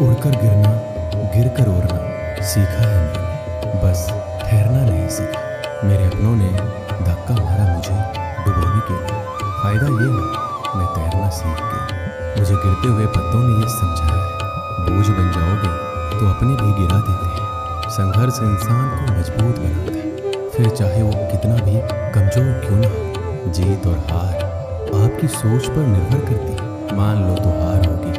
उड़कर गिरना, गिरकर उड़ना सीखा है मैंने, बस ठहरना नहीं सीखा। मेरे अपनों ने धक्का मारा मुझे डुबोने के लिए। फायदा ये है मैं तैरना सीख गया। मुझे गिरते हुए पत्तों ने ये समझाया है, बोझ बन जाओगे तो अपने भी गिरा देते हैं। संघर्ष इंसान को मजबूत बनाता है, फिर चाहे वो कितना भी कमजोर क्यों ना हो। जीत और हार आपकी सोच पर निर्भर करती है। मान लो तो हार होगी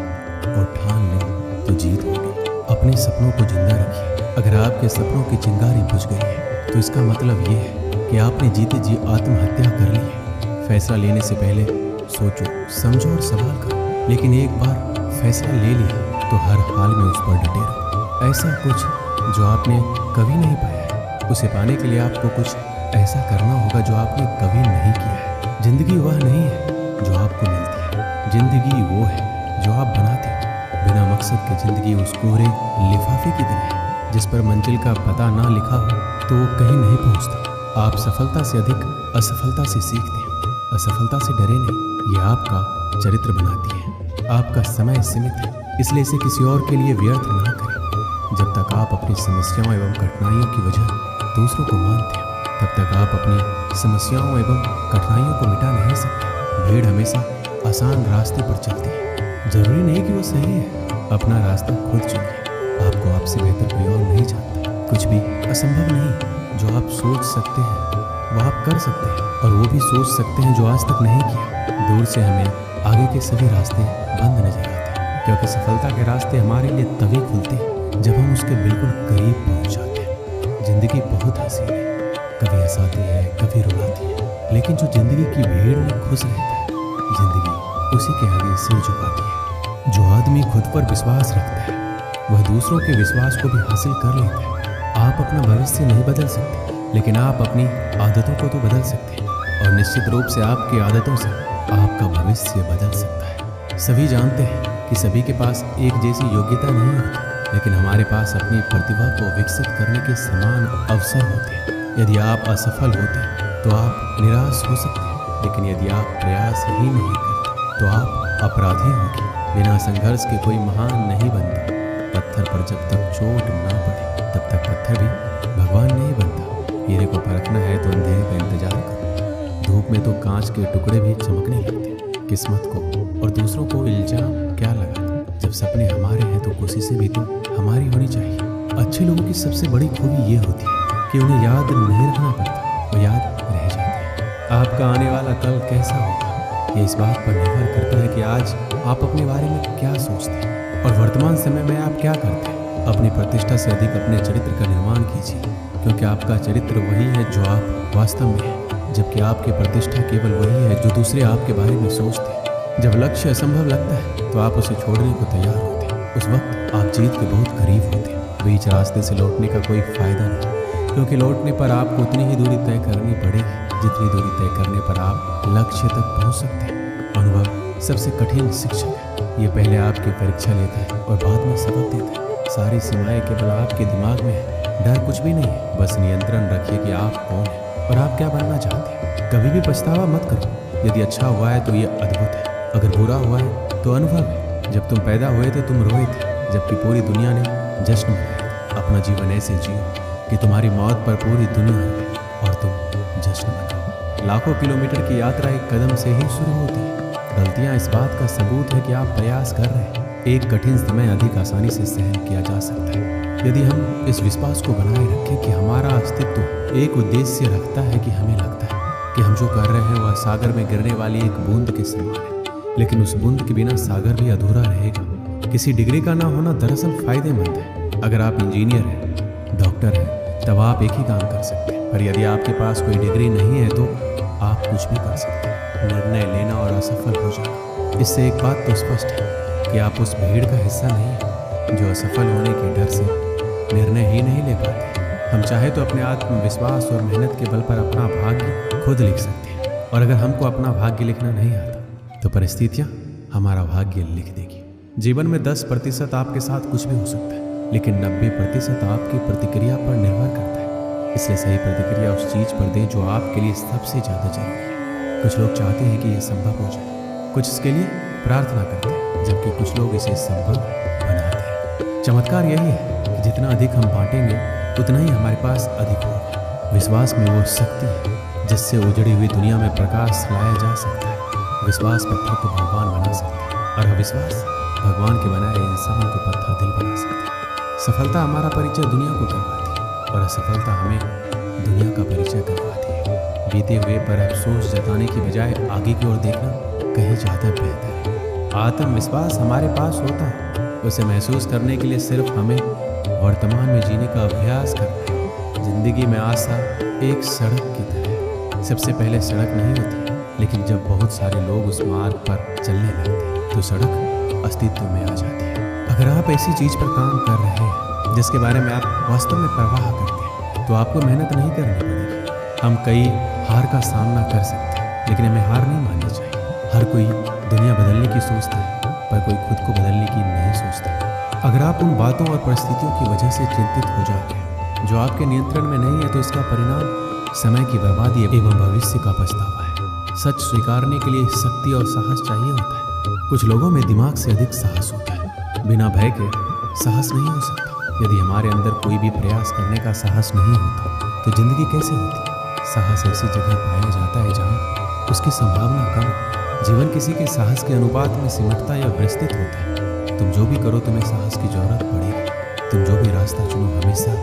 और ठान लो तो जीत होगी। अपने सपनों को जिंदा रखिए। अगर आपके सपनों की चिंगारी बुझ गई है तो इसका मतलब ये है कि आपने जीते जी आत्महत्या कर ली है। फैसला लेने से पहले सोचो, समझो और सवाल करो, लेकिन एक बार फैसला ले लिया तो हर हाल में उस पर डटे रहो। ऐसा कुछ जो आपने कभी नहीं पाया है, उसे पाने के लिए आपको कुछ ऐसा करना होगा जो आपने कभी नहीं किया है। जिंदगी वह नहीं है जो आपको मिलती है, जिंदगी वो है जो आप बनाते हो। बिना मकसद के जिंदगी उस कोरे लिफाफे की तरह है जिस पर मंजिल का पता ना लिखा हो तो वो कहीं नहीं पहुंचता। आप सफलता से अधिक असफलता से सीखते हैं। असफलता से डरे नहीं, ये आपका चरित्र बनाती है। आपका समय सीमित है, इसलिए इसे किसी और के लिए व्यर्थ ना करें। जब तक आप अपनी समस्याओं एवं कठिनाइयों की वजह दूसरों को मानते हैं, तब तक आप अपनी समस्याओं एवं कठिनाइयों को मिटा नहीं सकते। भीड़ हमेशा आसान रास्ते पर चलती है, जरूरी नहीं कि वो सही है। अपना रास्ता खुद चुनिए। आपको आपसे बेहतर कोई और नहीं जानता। कुछ भी असंभव नहीं। जो आप सोच सकते हैं वो आप कर सकते हैं, और वो भी सोच सकते हैं जो आज तक नहीं किया। दूर से हमें आगे के सभी रास्ते बंद नजर आते हैं, क्योंकि सफलता के रास्ते हमारे लिए तभी खुलते हैं जब हम उसके बिल्कुल करीब पहुंच जाते हैं। जिंदगी बहुत हसीन है, कभी हंसाती है, कभी रुलाती है, लेकिन जो जिंदगी की भीड़ में खुश रहता है, जिंदगी उसी के आगे सिर झुकाती है। जो आदमी खुद पर विश्वास रखता है वह दूसरों के विश्वास को भी हासिल कर लेता है। आप अपना भविष्य नहीं बदल सकते, लेकिन आप अपनी आदतों को तो बदल सकते हैं, और निश्चित रूप से आपकी आदतों से आपका भविष्य बदल सकता है। सभी जानते हैं कि सभी के पास एक जैसी योग्यता नहीं होती, लेकिन हमारे पास अपनी प्रतिभा को विकसित करने के समान अवसर होते हैं। यदि आप असफल होते तो आप निराश हो सकते हैं, लेकिन यदि आप प्रयास ही नहीं करते तो आप अपराधी होंगे। बिना संघर्ष के कोई महान नहीं बनता। पत्थर पर जब तक चोट ना पड़े तब तक पत्थर भी भगवान नहीं बनता। हीरे को परखना है तो अंधेरे का इंतजार करो। धूप में तो कांच के टुकड़े भी चमकने लगते। किस्मत को और दूसरों को इल्जाम क्या लगाते। जब सपने हमारे हैं तो कोशिशें भी तो हमारी होनी चाहिए। अच्छे लोगों की सबसे बड़ी खूबी ये होती है कि उन्हें याद नहीं रखना पड़ता, वो याद रह जाते हैं। आपका आने वाला कल कैसा होगा ये इस बात पर निर्भर करता है कि आज आप अपने बारे में क्या सोचते हैं और वर्तमान समय में आप क्या करते हैं। अपनी प्रतिष्ठा से अधिक अपने चरित्र का निर्माण कीजिए, क्योंकि आपका चरित्र वही है जो आप वास्तव में हैं, जबकि आपकी प्रतिष्ठा केवल वही है जो दूसरे आपके बारे में सोचते हैं। जब लक्ष्य असंभव लगता है तो आप उसे छोड़ने को तैयार होते हैं। उस वक्त आप जीत के बहुत करीब होते हैं। बीच रास्ते से लौटने का कोई फायदा नहीं, क्योंकि लौटने पर आपको उतनी ही दूरी तय करनी पड़ेगी जितनी दूरी तय करने पर आप लक्ष्य तक पहुंच सकते हैं। अनुभव सबसे कठिन शिक्षक है। ये पहले आपकी परीक्षा लेता है और बाद में सबक देता है। सारी सीमाएं केवल आपके दिमाग में है। डर कुछ भी नहीं है, बस नियंत्रण रखिए कि आप कौन हैं और आप क्या बनना चाहते हैं। कभी भी पछतावा मत करो। यदि अच्छा हुआ है तो ये अद्भुत है, अगर बुरा हुआ है तो अनुभव है। जब तुम पैदा हुए थे तुम रोए थे, जबकि पूरी दुनिया ने जश्न मनाया। अपना जीवन ऐसे जियो कि तुम्हारी मौत पर पूरी दुनिया रोए और तुम जश्न मनाओ। लाखों किलोमीटर की यात्रा एक कदम से ही शुरू होती है। गलतियां इस बात का सबूत है कि आप प्रयास कर रहे हैं। एक कठिन समय अधिक आसानी से सहन किया जा सकता है यदि हम इस विश्वास को बनाए रखें कि हमारा अस्तित्व एक उद्देश्य रखता है। कि हमें लगता है कि हम जो कर रहे हैं वह सागर में गिरने वाली एक बूंद के समान है, लेकिन उस बूंद के बिना सागर भी अधूरा रहेगा। किसी डिग्री का ना होना दरअसल फायदेमंद है। अगर आप इंजीनियर हैं, डॉक्टर हैं, तब आप एक ही काम कर सकते हैं, पर यदि आपके पास कोई डिग्री नहीं है तो आप कुछ भी कर सकते हैं। निर्णय लेना और असफल हो जाना, इससे एक बात तो स्पष्ट है कि आप उस भीड़ का हिस्सा नहीं हैं जो असफल होने के डर से निर्णय ही नहीं ले पाते। हम चाहे तो अपने आत्मविश्वास और मेहनत के बल पर अपना भाग्य खुद लिख सकते हैं, और अगर हमको अपना भाग्य लिखना नहीं आता तो परिस्थितियाँ हमारा भाग्य लिख देगी। जीवन में 10% आपके साथ कुछ भी हो सकता है, लेकिन 90% आपकी प्रतिक्रिया पर निर्भर करता है। इसलिए सही प्रतिक्रिया उस चीज़ पर दें जो आपके लिए सबसे ज़्यादा जरूरी है। कुछ लोग चाहते हैं कि यह संभव हो जाए, कुछ इसके लिए प्रार्थना करते हैं, जबकि कुछ लोग इसे संभव बनाते हैं। चमत्कार यही है कि जितना अधिक हम बांटेंगे उतना ही हमारे पास अधिक होगा। विश्वास में वो शक्ति है जिससे उजड़ी हुई दुनिया में प्रकाश लाया जा सकता है। विश्वास पत्थर को भगवान बना सकता है और अविश्वास भगवान के बनाए इंसान को पत्थर दिल बना सकता है। सफलता हमारा परिचय दुनिया को करवाती है और असफलता हमें दुनिया का परिचय करवाती है। बीते हुए पर अफसोस जताने की बजाय आगे की ओर देखना कहीं ज़्यादा बेहतर है। आत्मविश्वास हमारे पास होता है, उसे महसूस करने के लिए सिर्फ हमें वर्तमान में जीने का अभ्यास करना है। जिंदगी में आशा एक सड़क की तरह है। सबसे पहले सड़क नहीं होती, लेकिन जब बहुत सारे लोग उस मार्ग पर चलने लगते हैं तो सड़क अस्तित्व में आ जाती है। अगर आप ऐसी चीज़ पर काम कर रहे हैं जिसके बारे में आप वास्तव में परवाह करते हैं तो आपको मेहनत नहीं करनी पड़ेगी। हम कई हार का सामना कर सकते हैं, लेकिन हमें हार नहीं माननी चाहिए। हर कोई दुनिया बदलने की सोचता है, पर कोई खुद को बदलने की नहीं सोचता। अगर आप उन बातों और परिस्थितियों की वजह से चिंतित हो जाते हैं जो आपके नियंत्रण में नहीं है, तो इसका परिणाम समय की बर्बादी एवं भविष्य का पछतावा है। सच स्वीकारने के लिए शक्ति और साहस चाहिए होता है। कुछ लोगों में दिमाग से अधिक साहस होता है। बिना भय के साहस नहीं हो सकता। यदि हमारे अंदर कोई भी प्रयास करने का साहस नहीं होता तो जिंदगी कैसे होती? साहस ऐसी जगह पाया जाता है जहाँ उसकी संभावना कम हो। जीवन किसी के साहस के अनुपात में सिमटता या विस्तृत होता है। तुम जो भी करो तुम्हें साहस की जरूरत पड़ेगी। तुम जो भी रास्ता चुनो हमेशा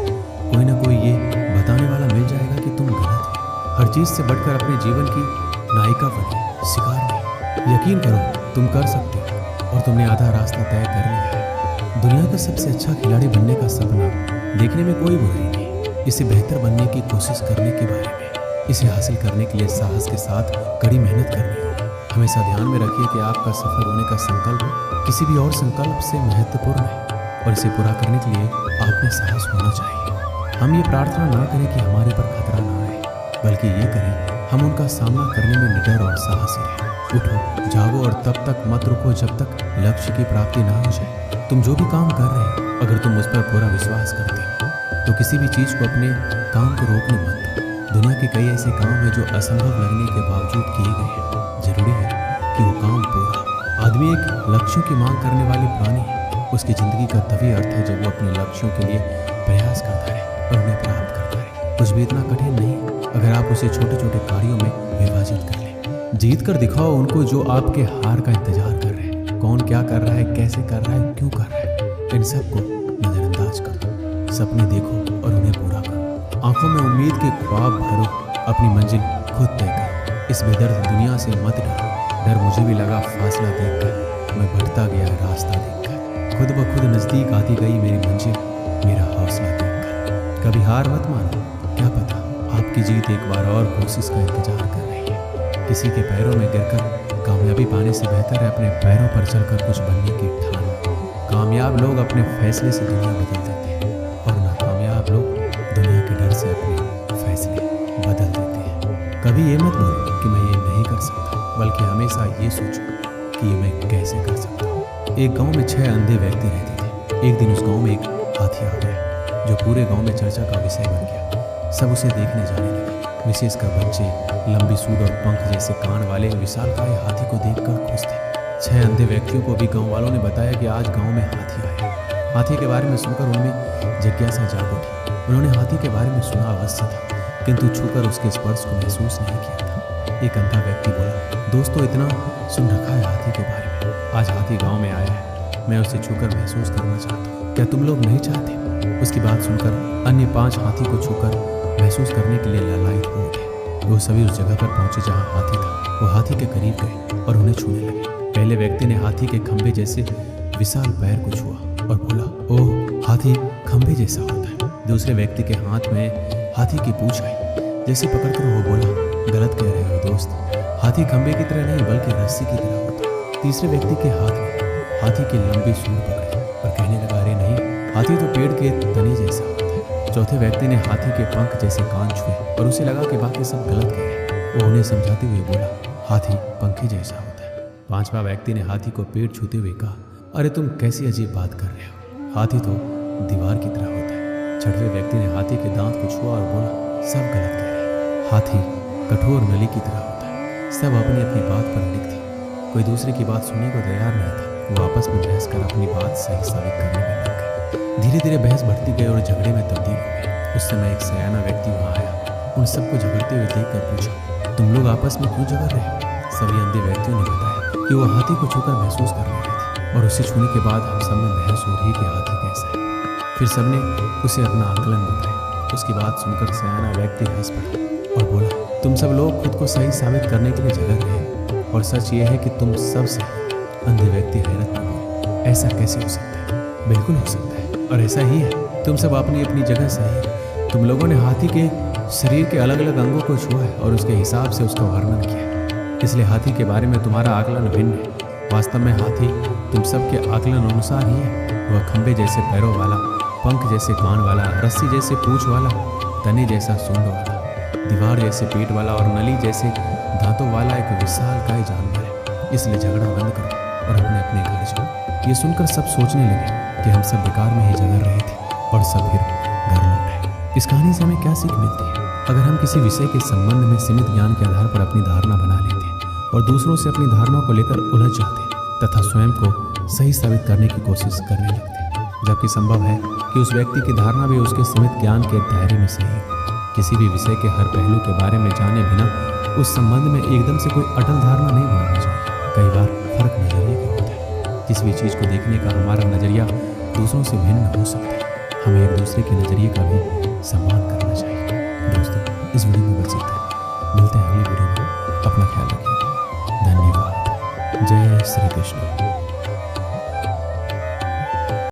कोई ना कोई ये बताने वाला मिल जाएगा कि तुम गलत हो। हर चीज़ से बढ़कर अपने जीवन की नायिका बने, शिकार नहीं। यकीन करो तुम कर सकते हो और तुमने आधा रास्ता तय कर लिया है। दुनिया का सबसे अच्छा खिलाड़ी बनने का सपना देखने में कोई बुराई नहीं। इसे बेहतर बनने की कोशिश करने के बारे में, इसे हासिल करने के लिए साहस के साथ कड़ी मेहनत करनी होगी। हमेशा ध्यान में रखिए कि आपका सफल होने का संकल्प किसी भी और संकल्प से महत्वपूर्ण है और इसे पूरा करने के लिए आप में साहस होना चाहिए। हम ये प्रार्थना ना करें कि हमारे पर खतरा ना आए, बल्कि ये करें हम उनका सामना करने में निडर और साहसी रहें। उठो, जागो और तब तक मत रुको जब तक लक्ष्य की प्राप्ति ना हो जाए। तुम जो भी काम कर रहे हो, अगर तुम उस पर पूरा विश्वास करते हो तो किसी भी चीज़ को अपने काम को रोकने मत दो। दुनिया के कई ऐसे काम हैं जो असंभव लगने के बावजूद किए गए हैं। जरूरी है कि वो काम पूरा हो। आदमी एक लक्ष्यों की मांग करने वाली प्राणी है। उसकी ज़िंदगी का तभी अर्थ है जब वो अपने लक्ष्यों के लिए प्रयास करता रहे और उन्हें प्राप्त करता रहे। कुछ भी इतना कठिन नहीं अगर आप उसे छोटे छोटे कार्यों में विभाजित कर लें। जीत कर दिखाओ उनको जो आपके हार का इंतजार कर रहे हैं। कौन क्या कर रहा है, कैसे कर रहा है, क्यों कर रहा है, इन सबको नज़रअंदाज करो। सपने देखो और उन्हें पूरा करो। आंखों में उम्मीद के ख्वाब भरो। अपनी मंजिल खुद तय करो। इस बेदर्द दुनिया से मत डरो। डर मुझे भी लगा फासला देखकर, मैं बढ़ता गया रास्ता देखकर। खुद ब खुद नज़दीक आती गई मेरी मंजिल, मेरा हौसला देखकर। कभी हार मत मानो, क्या पता आपकी जीत एक बार और कोशिश का इंतजार कर रही है। किसी के पैरों में गिरकर कामयाबी पाने से बेहतर है अपने पैरों पर चलकर कुछ बनने की ठान। कामयाब लोग अपने फैसले से दुनिया बदल देते हैं और नाकामयाब लोग दुनिया के डर से अपने फैसले बदल देते हैं। कभी ये मत बोलो कि मैं ये नहीं कर सकता, बल्कि हमेशा ये सोचो कि ये मैं कैसे कर सकता हूँ। एक गांव में 6 अंधे व्यक्ति रहते थे। एक दिन उस गांव में एक हाथी आ गया जो पूरे गांव में चर्चा का विषय बन गया। सब उसे देखने जाने लगे, विशेषकर बच्चे। लंबी सूंड और पंख जैसे कान वाले विशालकाय हाथी को देखकर खुश थे। 6 अंधे व्यक्तियों को भी गांव वालों ने बताया कि आज गांव में हाथी आया। हाथी के बारे में सुनकर उनमें जिज्ञासा जाग उठी। उन्होंने हाथी के बारे में सुना अवश्य था, किंतु छूकर उसके स्पर्श को महसूस नहीं किया था। एक अंधा व्यक्ति बोला, दोस्तों इतना सुन रखा है हाथी के बारे में, आज हाथी गाँव में आया है, मैं उसे छूकर महसूस करना चाहता हूँ, क्या तुम लोग नहीं चाहते? उसकी बात सुनकर अन्य 5 हाथी को छूकर महसूस करने के लिए लालायित हो उठे। वो सभी उस जगह पर पहुंचे जहां हाथी था। वो हाथी के करीब गए और उन्हें छूने लगे। पहले व्यक्ति ने हाथी के खंभे जैसे विशाल पैर को छुआ और बोला, ओह हाथी खंभे जैसा होता है। दूसरे व्यक्ति के हाथ में हाथी की पूंछ आई। जैसे पकड़कर वो बोला, गलत कह रहे हो दोस्त, हाथी खंभे की तरह नहीं बल्कि रस्सी की तरह होता है। तीसरे व्यक्ति के हाथ में हाथी की लंबी सूंड पकड़ी और कहने लगा, अरे नहीं, हाथी तो पेड़ के तने जैसा होता है। चौथे व्यक्ति ने हाथी के पंख जैसे कान छुए और उसे लगा कि बाकी सब गलत कह रहे हैं। वो उन्हें समझाते हुए बोला, हाथी पंखे जैसा होता है। 5वां व्यक्ति ने हाथी को पेट छूते हुए कहा, अरे तुम कैसी अजीब बात कर रहे हो, हाथी तो दीवार की तरह होता है। 6वें व्यक्ति ने हाथी के दांत को छुआ और बोला, सब गलत कह रहे हैं, हाथी कठोर नली की तरह होता है। सब अपनी अपनी बात पर अड़िग थे, कोई दूसरे की बात सुनने को तैयार नहीं था। वो आपस में बहस कर अपनी बात सही साबित करने में लग गए। धीरे धीरे बहस बढ़ती गई और झगड़े में तब्दील हो गई। उस समय एक सयाना व्यक्ति वहां आया। उन सबको झगड़ते हुए देखकर पूछा, तुम लोग आपस में क्यों झगड़ रहे हो? सभी अंधे व्यक्तियों ने बताया कि वो हाथी को छूकर महसूस कर रहे थे और उसे छूने के बाद हम सब में बहस हो रही कि हाथी कैसा है। फिर सबने उसे अपना आकलन बताया। उसकी बात सुनकर सयाना व्यक्ति हंस पड़ा और बोला, तुम सब लोग खुद को सही साबित करने के लिए झगड़ रहे हो और सच ये है कि तुम सब सही। अंधे व्यक्ति हैरत में बोले, ऐसा कैसे हो सकता है? बिल्कुल हो सकता है और ऐसा ही है। तुम सब अपनी अपनी जगह सही है। तुम लोगों ने हाथी के शरीर के अलग अलग अंगों को छुआ है और उसके हिसाब से उसका वर्णन किया है, इसलिए हाथी के बारे में तुम्हारा आकलन भिन्न है। वास्तव में हाथी तुम सब के आकलन अनुसार ही है। वह खंबे जैसे पैरों वाला, पंख जैसे कान वाला, रस्सी जैसे पूंछ वाला, तने जैसा सूंड वाला, दीवार जैसे पेट वाला और नली जैसे दांतों वाला एक विशालकाय जानवर है। इसलिए झगड़ा बंद करो और अपने अपने घर जाओ। ये सुनकर सब सोचने लगे कि हम सब बेकार में ही झगड़ रहे थे और सब फिर घर लौट आए। इस कहानी से हमें क्या सीख मिलती है? अगर हम किसी विषय के संबंध में सीमित ज्ञान के आधार पर अपनी धारणा बना लेते हैं और दूसरों से अपनी धारणा को लेकर उलझ जाते हैं तथा स्वयं को सही साबित करने की कोशिश करने लगते हैं, जबकि संभव है कि उस व्यक्ति की धारणा भी उसके सीमित ज्ञान के दायरे में सही हो। किसी भी विषय के हर पहलू के बारे में जाने बिना उस संबंध में एकदम से कोई अटल धारणा नहीं बनानी चाहिए। कई बार फर्क नजरिए का होता है। किसी भी चीज़ को देखने का हमारा नजरिया दूसरों से भिन्न हो सकता है। हमें एक दूसरे के नजरिए का भी सम्मान करना चाहिए। दोस्तों, इस वीडियो में बस इतना है। मिलते हैं अगली वीडियो में। अपना ख्याल रखिए। धन्यवाद। जय श्री कृष्ण।